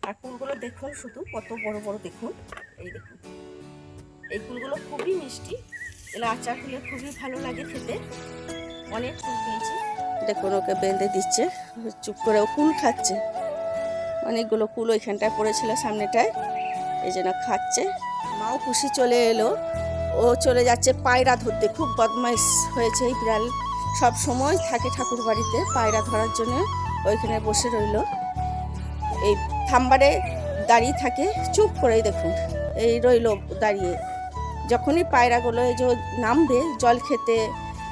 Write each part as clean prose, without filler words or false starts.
আর কুলগুলো দেখুন শুধু কত বড় বড় দেখুন। এই দেখুন, এই কুলগুলো খুবই মিষ্টি, এগুলো আচার হলে খুবই ভালো লাগে খেতে। অনেক কুল পেয়েছি। দেখুন ওকে বেঁধে দিচ্ছে, চুপ করে ও কুল খাচ্ছে। অনেকগুলো কুল ওইখানটায় পড়েছিল সামনেটায়, এই জন্য খাচ্ছে। মাও খুশি চলে এলো, ও চলে যাচ্ছে পায়রা ধরতে। খুব বদমাইশ হয়েছে এই বিড়াল, সব সময় থাকে ঠাকুর বাড়িতে পায়রা ধরার জন্য। ওইখানে বসে রইল, এই থাম্বারে দাঁড়িয়ে থাকে চুপ করেই দেখুন, এই রইল দাঁড়িয়ে। যখনই পায়রাগুলো এই যে নামবে জল খেতে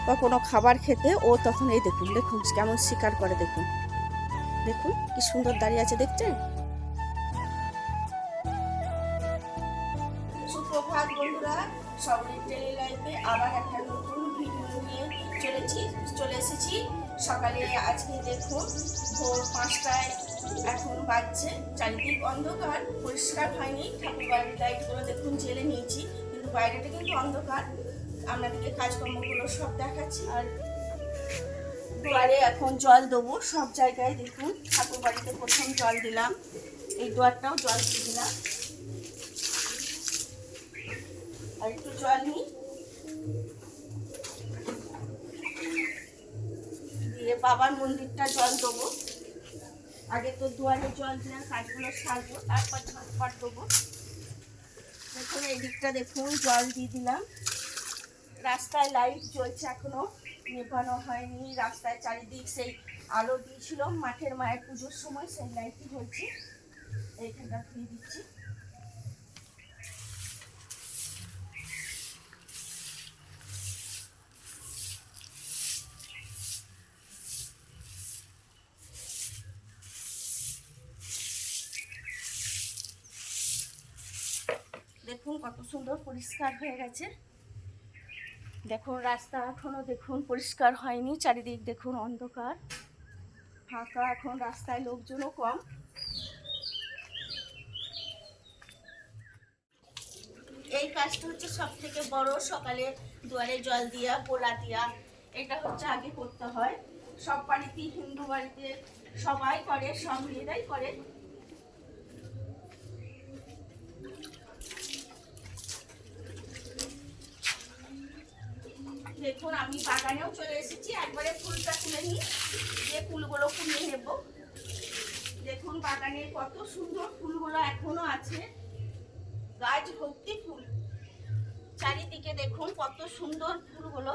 বা কোনো খাবার খেতে, ও তখন এই দেখুন দেখুন কেমন শিকার করে। দেখুন দেখুন কি সুন্দর দাঁড়িয়ে আছে, দেখছেন? সুপ্রভাত বন্ধুরা, সবরির ডেইলি লাইফে আবার একটা নতুন ভিডিও নিয়ে চলে এসেছি সকালে। আজকে দেখুন ভোর 5টায় এখন বাজছে, চারিদিক অন্ধকার, পরিষ্কার হয়নি। ঠাকুর বাড়ির লাইটগুলো দেখুন জেলে নিয়েছি, কিন্তু বাইরেটা কিন্তু অন্ধকার। আপনাদেরকে কাজকর্মগুলো সব দেখাচ্ছি। আর দুয়ারে এখন জল দেবো সব জায়গায়। দেখুন ঠাকুর বাড়িতে প্রথম জল দিলাম, এই দুয়ারটাও জল দিয়ে দিলাম। আর একটু জল নিই, দিয়ে বাবার মন্দিরটা জল দেবো। আগে তো দুয়ারে জল দিয়ে কাজগুলো সারবো, তারপর ঝটপট দেবো। দেখুন এই দিকটা দেখুন জল দিয়ে দিলাম। রাস্তায় লাইট জ্বলছে, এখনো নেভানো হয়নি। রাস্তায় চারিদিক সেই আলো দিয়েছিল মাঠের মায়ের পুজোর সময়, সেই লাইটই জ্বলছে। এইখানটা ধুয়ে দিচ্ছি। দেখুন কত সুন্দর পরিষ্কার হয়ে গেছে। দেখুন রাস্তা এখনো দেখুন পরিষ্কার হয়নি, চারিদিক দেখুন অন্ধকার ফাঁকা, এখন রাস্তায় লোকজনও কম। এই কাজটা হচ্ছে সব থেকে বড়, সকালে দুয়ারে জল দিয়া গোলা দিয়া, এটা হচ্ছে আগে করতে হয়। সব বাড়িতেই, হিন্দু বাড়িতে সবাই করে, সব মেয়েরাই করে। দেখুন আমি বাগানেও চলে এসেছি, একবারে ফুলটা তুলে নিই, যে ফুলগুলো কুড়িয়ে নেব। দেখুন বাগানে কত সুন্দর ফুলগুলো এখনো আছে, গাছ ভর্তি ফুল চারিদিকে। দেখুন কত সুন্দর ফুলগুলো।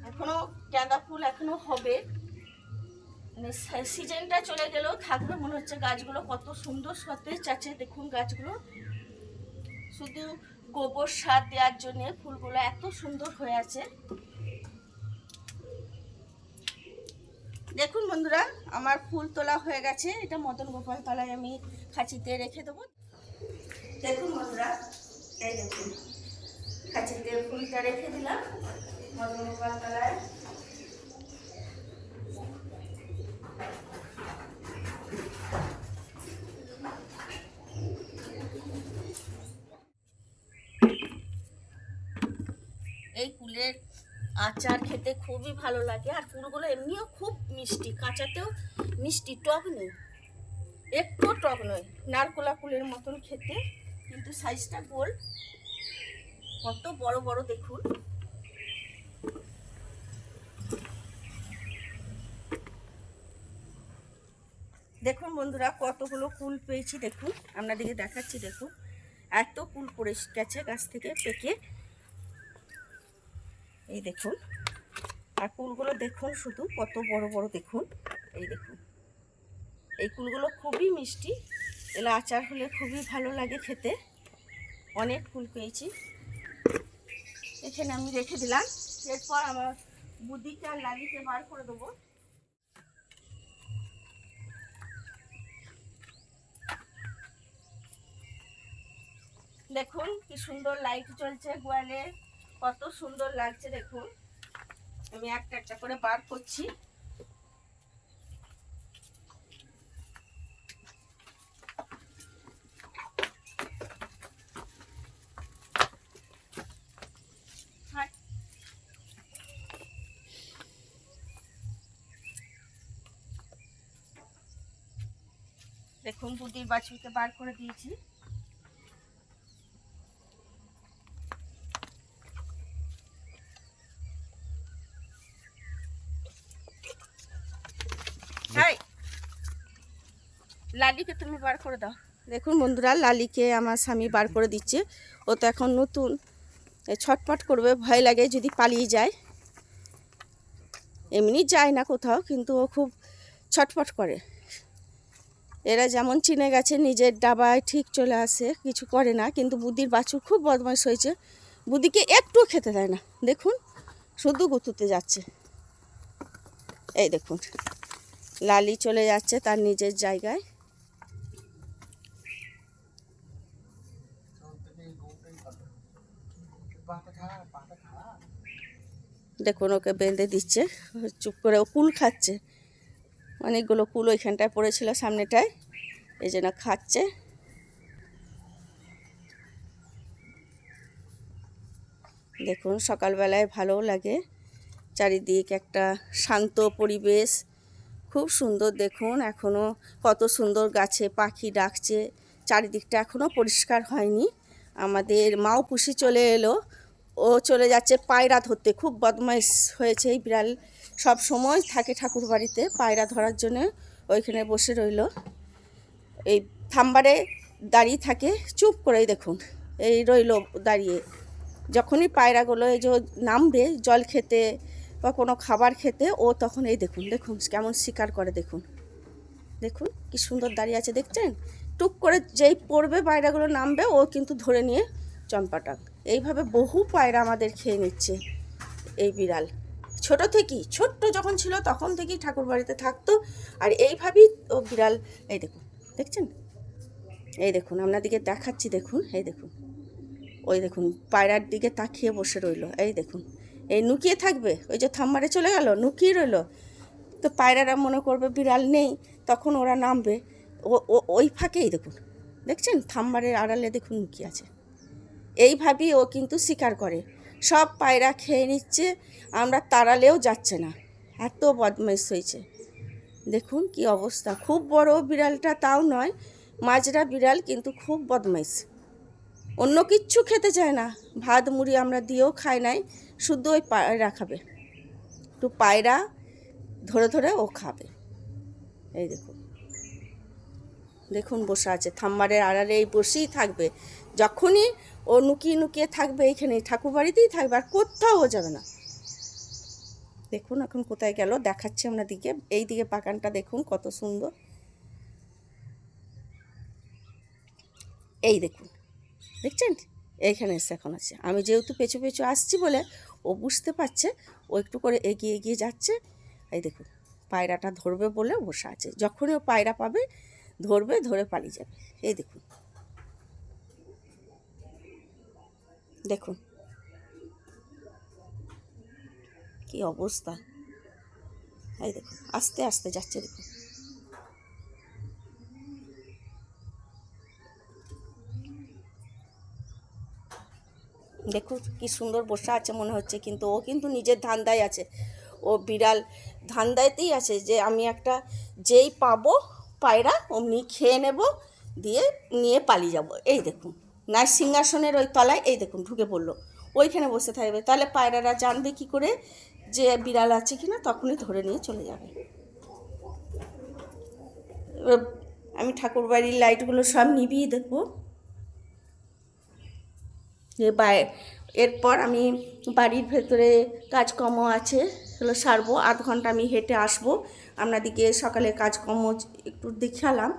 এখনো গাঁদা ফুল এখনো হবে, মানে সিজনটা চলে গেলেও থাকবে মনে হচ্ছে। গাছগুলো কত সুন্দর সতেজ আছে, দেখুন গাছগুলো শুধু গোবর সার দেওয়ার জন্য ফুলগুলো এত সুন্দর হয়ে আছে। দেখুন বন্ধুরা আমার ফুল তোলা হয়ে গেছে, এটা মদন গোপাল তলায় আমি খাঁচিতে রেখে দেবো। দেখুন বন্ধুরা, এই দেখুন খাঁচিতে ফুলটা রেখে দিলাম মদন গোপাল তলায়। এই কুলের আচার খেতে খুবই ভালো লাগে, আর কুলগুলো এমনিও খুব মিষ্টি, কাঁচাতেও মিষ্টি, টক নেই, একটু টক নয়, নারকোলা কুলের মতন খেতে, কিন্তু সাইজটা গোল। কত বড় বড় দেখুন। দেখুন বন্ধুরা কতগুলো কুল পেয়েছি, দেখুন আপনাদেরকে দেখাচ্ছি। দেখুন এত কুল পড়ে গেছে গাছ থেকে পেকে, এই দেখুন। আর কুলগুলো দেখুন শুধু কত বড় বড় দেখুন। এই দেখুন এই কুলগুলো খুবই মিষ্টি, এগুলো আচার হলে খুবই ভালো লাগে খেতে। অনেক ফুল পেয়েছি, এখানে আমি রেখে দিলাম। এরপর আমার বুদিকে আর লালিকে বার করে দেবো। দেখুন কি সুন্দর লাইট জ্বলছে গোয়ালে, কত সুন্দর লাগছে। দেখুন আমি একটা একটা করে বার করছি। দেখুন বুদির বাছুরকে বার করে দিয়েছি। লালিকে তুমি বার করে দাও। দেখুন বন্ধুরা, লালিকে আমার স্বামী বার করে দিচ্ছে। ও তো এখন নতুন, ছটপট করবে, ভয় লাগে যদি পালিয়ে যায়। এমনি যায় না কোথাও, কিন্তু ও খুব ছটপট করে। এরা যেমন চিনে গেছে নিজের ডাবায় ঠিক চলে আসে, কিছু করে না। কিন্তু বুদির বাছুর খুব বদমাশ হয়েছে, বুদিকে একটুও খেতে দেয় না। দেখুন শুধু গুতুতে যাচ্ছে। এই দেখুন লালি চলে যাচ্ছে তার নিজের জায়গায়। দেখুন ওকে বেঁধে দিচ্ছে, চুপ করে ও কুল খাচ্ছে। অনেকগুলো কুল ওইখানটায় পড়েছিল সামনেটায়, এই জন্য খাচ্ছে। দেখুন সকালবেলায় ভালোও লাগে, চারিদিক একটা শান্ত পরিবেশ, খুব সুন্দর। দেখুন এখনও কত সুন্দর গাছে পাখি ডাকছে, চারিদিকটা এখনও পরিষ্কার হয়নি। আমাদের মাও পুষি চলে এলো, ও চলে যাচ্ছে পায়রা ধরতে। খুব বদমাইশ হয়েছে এই বিড়াল, সব সময় থাকে ঠাকুর বাড়িতে পায়রা ধরার জন্য, ওইখানে বসে রইল। এই থাম্বারে দাঁড়িয়ে থাকে চুপ করেই। দেখুন এই রইল দাঁড়িয়ে। যখনই পায়রাগুলো এই যে নামবে জল খেতে বা কোনো খাবার খেতে, ও তখন এই দেখুন দেখুন কেমন শিকার করে। দেখুন দেখুন কি সুন্দর দাঁড়িয়ে আছে, দেখছেন? টুক করে যেই পড়বে পায়রাগুলো নামবে, ও কিন্তু ধরে নিয়ে চম্পাটাক। এইভাবে বহু পায়রা আমাদের খেয়ে নিচ্ছে এই বিড়াল। ছোট থেকেই, ছোট্ট যখন ছিল তখন থেকেই ঠাকুর বাড়িতে থাকতো, আর এইভাবেই ও বিড়াল। এই দেখুন দেখছেন, এই দেখুন আপনাদিকে দেখাচ্ছি। দেখুন এই দেখুন, ওই দেখুন পায়রার দিকে তাকিয়ে বসে রইল। এই দেখুন এই লুকিয়ে থাকবে, ওই যে থাম্বারে চলে গেল লুকিয়ে রইল। তো পায়রারা মনে করবে বিড়াল নেই, তখন ওরা নামবে। ওই ফাঁকেই দেখুন, দেখছেন থাম্বারের আড়ালে দেখুন লুকিয়ে আছে। এইভাবেই ও কিন্তু শিকার করে, সব পায়রা খেয়ে নিচ্ছে, আমরা তাড়ালেও যাচ্ছে না, এত বদমাইশ হয়েছে। দেখুন কি অবস্থা। খুব বড় বিড়ালটা তাও নয়, মাজরা বিড়াল, কিন্তু খুব বদমাইশ। অন্য কিচ্ছু খেতে চায় না, ভাত মুড়ি আমরা দিয়েও খাই নাই, শুধু ওই পায়রা খাবে। একটু পায়রা ধরে ধরে ও খাবে। এই দেখুন দেখুন বসে আছে থাম্বারের আড়ালে, এই বসেই থাকবে। যখনই ও লুকিয়ে লুকিয়ে থাকবে এইখানে, ঠাকুর বাড়িতেই থাকবে, আর কোথাও ও যাবে না। দেখুন এখন কোথায় গেল, দেখাচ্ছি আপনাদিকে। এই দিকে বাগানটা দেখুন কত সুন্দর। এই দেখুন দেখছেন, এইখানে এসে এখন আছে। আমি যেহেতু পেছু পেছু আসছি বলে ও বুঝতে পারছে, ও একটু করে এগিয়ে এগিয়ে যাচ্ছে। এই দেখুন পায়রাটা ধরবে বলে বসে আছে, যখনই ও পায়রা পাবে ধরবে, ধরে পালিয়ে যাবে। এই দেখুন দেখুন কি অবস্থা। এই দেখুন আস্তে আস্তে যাচ্ছে। দেখুন দেখুন কি সুন্দর বসে আছে মনে হচ্ছে, কিন্তু ও কিন্তু নিজের ধান্দায় আছে। ও বিড়াল ধান্দাতেই আছে যে আমি একটা যেই পাবো পায়রা অমনি খেয়ে নেব, দিয়ে নিয়ে পালিয়ে যাব। এই দেখুন না সিংহাসনের ওই তলায়, এই দেখুন ঢুকে পড়লো, ওইখানে বসে থাকবে। তাহলে পায়রারা জানবে কি করে যে বিড়াল আছে কিনা, তখনই ধরে নিয়ে চলে যাবে। এবার আমি ঠাকুরবাড়ির লাইটগুলো সব নিভিয়ে দেখবো। এরপর আমি বাড়ির ভেতরে কাজকর্ম আছে, সেগুলো সারবো। আধ ঘন্টা আমি হেঁটে আসবো। আপনাদিকে সকালে কাজকর্ম একটু দেখালাম।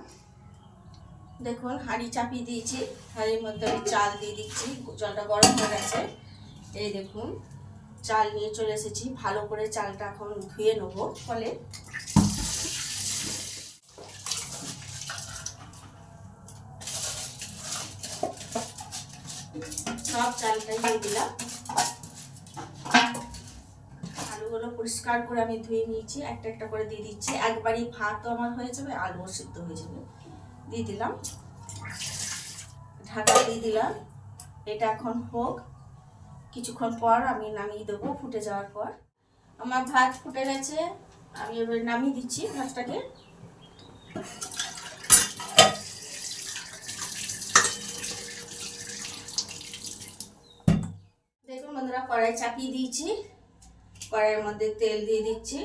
দেখুন হাঁড়ি চাপিয়ে দিয়েছি, হাঁড়ির মধ্যে আমি চাল দিয়ে দিচ্ছি, জলটা গরম হয়ে গেছে। এই দেখুন চাল নিয়ে চলে এসেছি, ভালো করে চালটা এখন ধুয়ে নেবো। ফলে সব চালটাই দিয়ে দিলাম। আলুগুলো পরিষ্কার করে আমি ধুয়ে নিয়েছি, একটা একটা করে দিয়ে দিচ্ছি। একবারই ভাতও আমার হয়ে যাবে, আলুও সিদ্ধ হয়ে যাবে। দিয়ে দিলাম, ঢাকা দিয়ে দিলাম। এটা এখন হোক, কিছুক্ষণ পর আমি নামিয়ে দেবো ফুটে যাওয়ার পর। আমার ভাত ফুটে গেছে, আমি এবার নামিয়ে দিচ্ছি ভাতটাকে। বন্ধুরা কড়াই চাপিয়ে দিয়েছি, কড়াইয়ের মধ্যে তেল দিয়ে দিচ্ছি।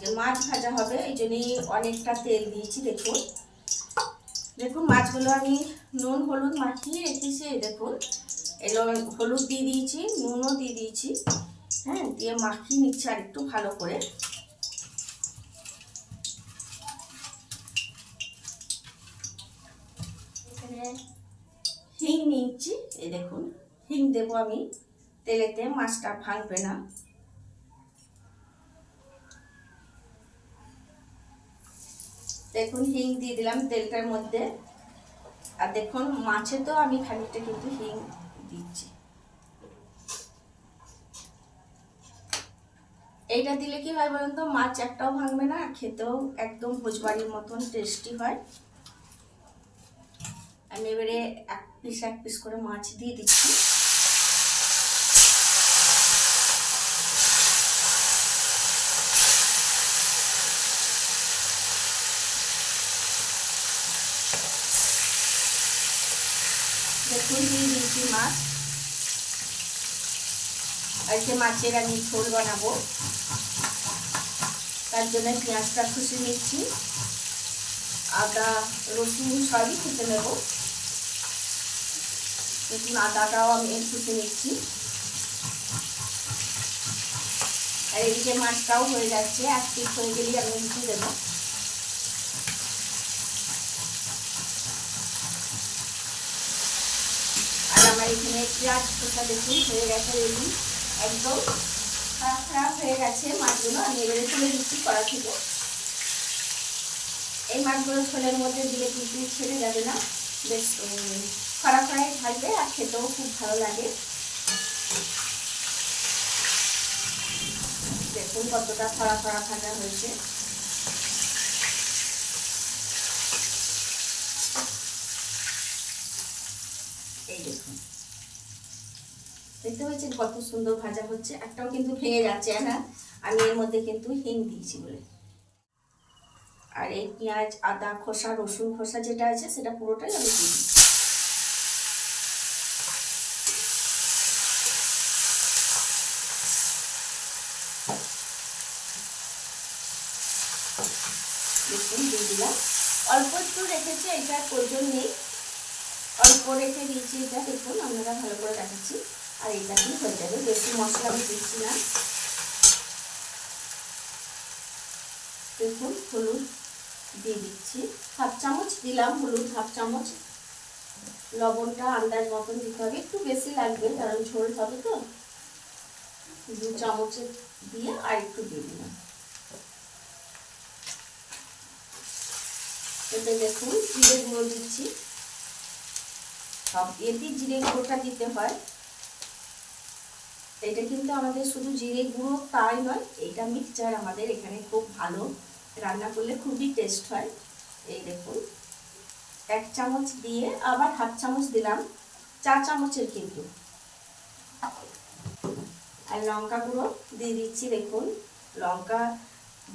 যে মাছ ভাজা হবে এই জন্যই অনেকটা তেল দিয়েছি। দেখুন দেখুন মাছগুলো আমি নুন হলুদ মাখিয়ে রেখেছি। দেখুন এলো হলুদ দিয়ে দিয়েছি, নুনও দিয়ে দিয়েছি, হ্যাঁ, দিয়ে মাখিয়ে নিচ্ছি আর একটু ভালো করে। এখানে হিং নিচ্ছি, এই দেখুন হিং দেবো আমি তেলেতে, মাছটা ভাঙবে না। দেখুন হিং দিয়ে দিলাম তেলটার মধ্যে। আর দেখুন মাছে তো আমি খানিকটা কিন্তু হিং দিচ্ছি। এইটা দিলে কি হয় বলুন তো, মাছ একটাও ভাঙবে না, খেতেও একদম ভোজবাড়ির মতন টেস্টি হয়। আমি এবারে এক পিস করে মাছ দিয়ে দিচ্ছি। দেখুন দিয়ে দিচ্ছি মাছ। আজকে মাছের আমি ঝোল বানাবো, তার জন্য পেঁয়াজটা কুচি নিচ্ছি, আদা রসুন সবই কুচে নেব। দেখুন আদাটাও আমি কুচে নিচ্ছি। আর এদিকে মাছটাও হয়ে যাচ্ছে, এক পিস হয়ে গেলেই আমি উঠে দেবো। আর আমার এখানে পেঁয়াজ কষা দেখুন হয়ে গেছে, রেডি, একদম খারাপ হয়ে গেছে মাছগুলো। আমি এবারে তুলে দিচ্ছি কড়া থেকে। এই মাছগুলো ঝোলের মধ্যে দিলে কিন্তু ছেড়ে যাবে না, বেশ খড়াই থাকবে আর খেতেও খুব ভালো লাগে। দেখুন কতটা খড়া ভাজা হয়েছে। এই দেখুন দেখতে পাচ্ছেন কত সুন্দর ভাজা হচ্ছে, একটাও কিন্তু ভেঙে যাচ্ছে না, আমি এর মধ্যে কিন্তু হিং দিয়েছি বলে। আর এই পেঁয়াজ আদা খোসা রসুন খোসা যেটা আছে সেটা পুরোটাই আমি দিয়ে দিচ্ছি। দেখুন দিয়ে দিলাম, অল্প একটু রেখেছি, এটার প্রয়োজন নেই, অল্প রেখে দিয়েছি এটা। দেখুন আপনারা ভালো করে দেখাচ্ছি। আর এটা কি হয়ে যাবে, বেশি মশলা আমি দিচ্ছি না। দেখুন হলুদ দিয়ে দিচ্ছি, হাফ চামচ দিলাম হলুদ, হাফ চামচ লবণটা আন্দাজ মতন দিতে হবে, একটু বেশি লাগবে কারণ ঝোল হবে তো। 2 চামচ দিয়ে আর একটু দিয়ে দিলাম। এতে দেখুন জিরে গুঁড়ো দিচ্ছি, সব এতে জিরে গুঁড়োটা দিতে হয়। এটা কিন্তু আমাদের শুধু জিরে গুঁড়ো তাই নয়, এটা মিক্সচার আমাদের এখানে খুব ভালো, রান্না করলে খুবই টেস্ট হয়। এই দেখুন 1 চামচ দিয়ে আবার হাফ চামচ দিলাম, 4 চামচের কিন্তু। আর লঙ্কা গুঁড়ো দিয়ে দিচ্ছি। দেখুন লঙ্কা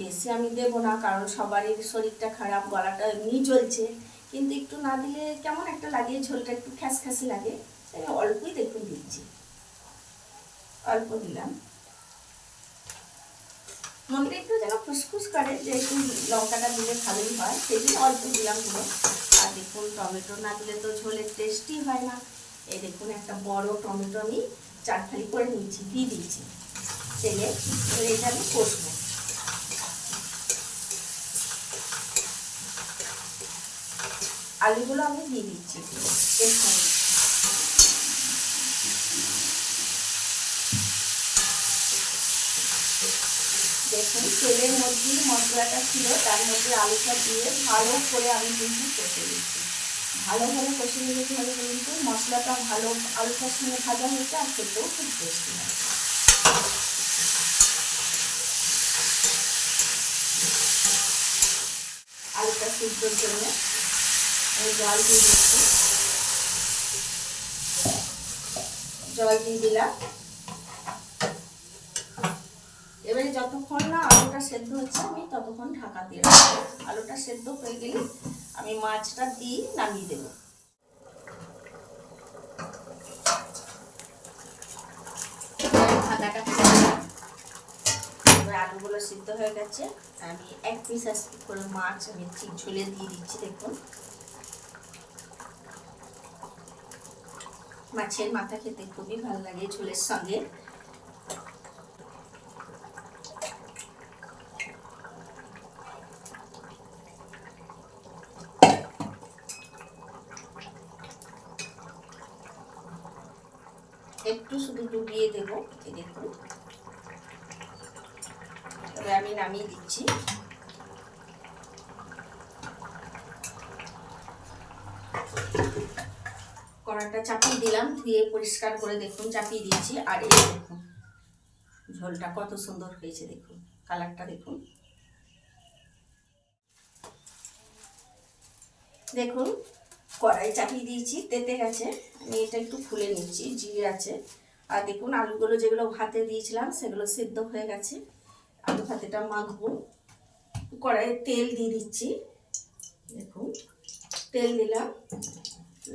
বেশি আমি দেবো না, কারণ সবারই শরীরটা খারাপ, গলাটা এমনি জ্বলছে, কিন্তু একটু না দিলে কেমন একটা লাগে, ঝোলটা একটু খ্যাসখ্যাসি লাগে, আমি অল্পই দেখুন দিচ্ছি, অল্প দিলাম। মনটা একটু যেন ফুসফুস করে, যে একটু লঙ্কাটা দিলে ভালোই হয়, সেই জন্য অল্প দিলাম পুরো। আর দেখুন টমেটো না দিলে তো ঝোলের টেস্টই হয় না। এই দেখুন একটা বড় টমেটো আমি 4 ফালি করে নিয়েছি, দিয়ে দিয়েছি তেলে। এবার এটা আমি কষবো। আলুগুলো আমি দিয়ে দিচ্ছি এখানে। দেখুন তেলের মধ্যে মশলাটা ছিল, তার মধ্যে আলুটা দিয়ে ভালো করে আমি কিন্তু কষে দিচ্ছি। ভালোভাবে কষে নিলে কি হবে কিন্তু মশলাটা ভালো আলুটার সঙ্গে ভাজা হয়েছে, আর খেতেও খুব টেস্টি হয়। আলুটা সিদ্ধর জন্য আমি জল দিয়ে দিচ্ছি, জল দিয়ে দিলাম। এবারে যতক্ষণ না আলুটা সেদ্ধ হচ্ছে আমি ততক্ষণ ঢাকা দিয়ে রাখবো। আলুটা সেদ্ধ হয়ে গেলে আমি মাছটা দিয়ে নামিয়ে দেবো। আলুগুলো সিদ্ধ হয়ে গেছে। আমি এক পিস করে মাছ আমি ঠিক ঝোলে দিয়ে দিচ্ছি। দেখুন মাছের মাথা খেতে খুবই ভালো লাগে ঝোলের সঙ্গে। একটু শুধু ডুবিয়ে দেবো। এই দেখুন, তবে আমি নামিয়ে দিচ্ছি। কড়াটা চাপিয়ে দিলাম, ধুয়ে পরিষ্কার করে দেখুন চাপিয়ে দিয়েছি। আর এই দেখুন ঝোলটা কত সুন্দর হয়েছে, দেখুন কালারটা দেখুন। দেখুন কড়াই চাপিয়ে দিয়েছি, তেতে গেছে। আমি এটা একটু ফুলে নিচ্ছি, জিরে আছে। আর দেখুন আলুগুলো যেগুলো ভাতে দিয়েছিলাম সেগুলো সিদ্ধ হয়ে গেছে। আলু ভাতেটা মাখবো। কড়াইয়ে তেল দিয়ে দিচ্ছি। দেখুন তেল দিলাম,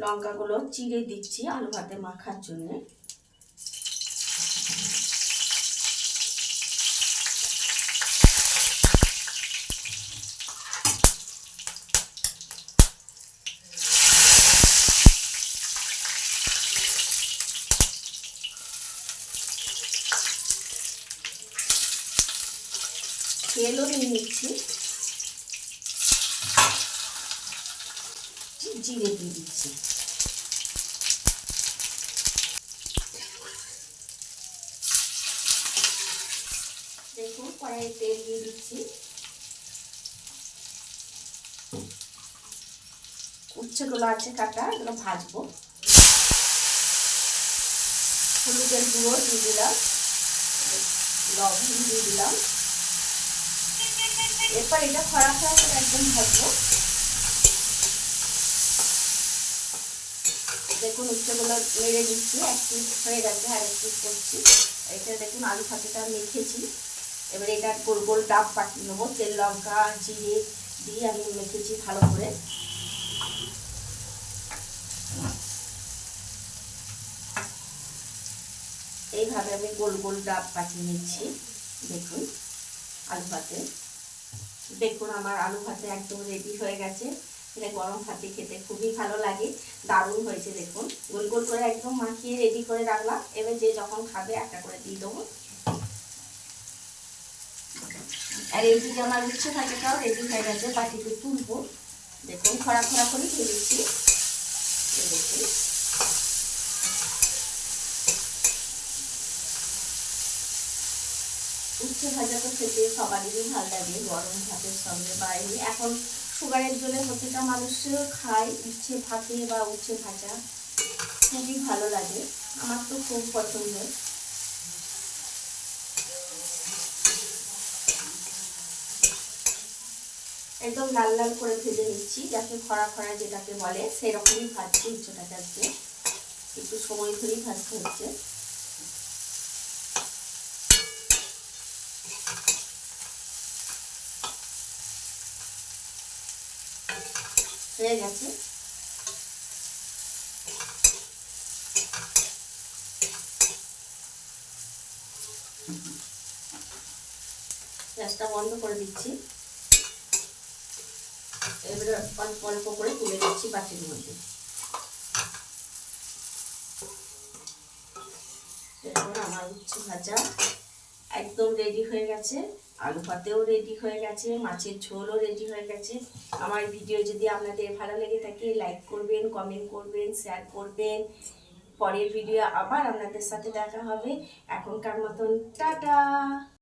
লঙ্কাগুলো চিড়ে দিচ্ছি আলু ভাতে মাখার জন্য। তেলও নিয়ে নিচ্ছি, জিরে দিয়ে দিচ্ছি। দেখুন কড়াইয়ে তেল দিয়ে দিচ্ছি। উচ্ছেগুলো আছে কাটা, এগুলো ভাজবো। হলুদের গুঁড়ো দিয়ে দিলাম, লবণ দিয়ে দিলাম। এরপর এটা খরা খরা করে একদম ভাজবো। দেখুন উচ্ছেগুলো মেরে দিচ্ছি, এক পিস হয়ে গেছে, আর এক পিস করছি। এটা দেখুন আলু ভাতেটা মেখেছি। এবার এটা গোল গোল ডাব পাঠিয়ে নেবো। তেল লঙ্কা জিরে দিয়ে আমি মেখেছি ভালো করে। এইভাবে আমি গোল গোল ডাব পাঠিয়ে নিচ্ছি। দেখুন আলু ভাতে, দেখুন আমার আলু ভাতে একদম রেডি হয়ে গেছে। এটা গরম ভাতে খেতে খুবই ভালো লাগে, দারুণ হয়েছে। দেখুন গোল গোল করে একদম মাখিয়ে রেডি করে রাখলাম। এবার যে যখন খাবে একটা করে দিয়ে দেবো। আর এইদিকে আমার উচ্ছে ভাজাটাও রেডি হয়ে গেছে, বাটিতে তুলবো। দেখুন খরা খরা করে দিয়ে দিচ্ছি। দেখুন উচ্ছে ভাজা তো খেতে সবারই ভালো লাগে গরম ভাতের সঙ্গে, বা এখন সুগারের জন্য প্রতিটা মানুষেরও খায় উচ্ছে ভাতে বা উচ্ছে ভাজা, খুবই ভালো লাগে। আমার তো খুব পছন্দ। একদম লাল লাল করে ভেজে নিচ্ছি, যাতে খরা খরা যেটাকে বলে সেরকমই ভাজছি উচ্ছেটাকে। আজকে একটু সময় ধরেই ভাজতে হচ্ছে। হয়ে গেছে। গ্যাসটা বন্ধ করে দিচ্ছি। এবারে অল্প অল্প করে তুলে দিচ্ছি বাটির মধ্যে। দেখুন আমার উচ্ছে ভাজা একদম রেডি হয়ে গেছে, আলু ভাতেও রেডি হয়ে গেছে, মাছের ঝোলও রেডি হয়ে গেছে। আমার ভিডিও যদি আপনাদের ভালো লেগে থাকে লাইক করবেন, কমেন্ট করবেন, শেয়ার করবেন। পরের ভিডিও আবার আপনাদের সাথে দেখা হবে। এখনকার মতন টাটা।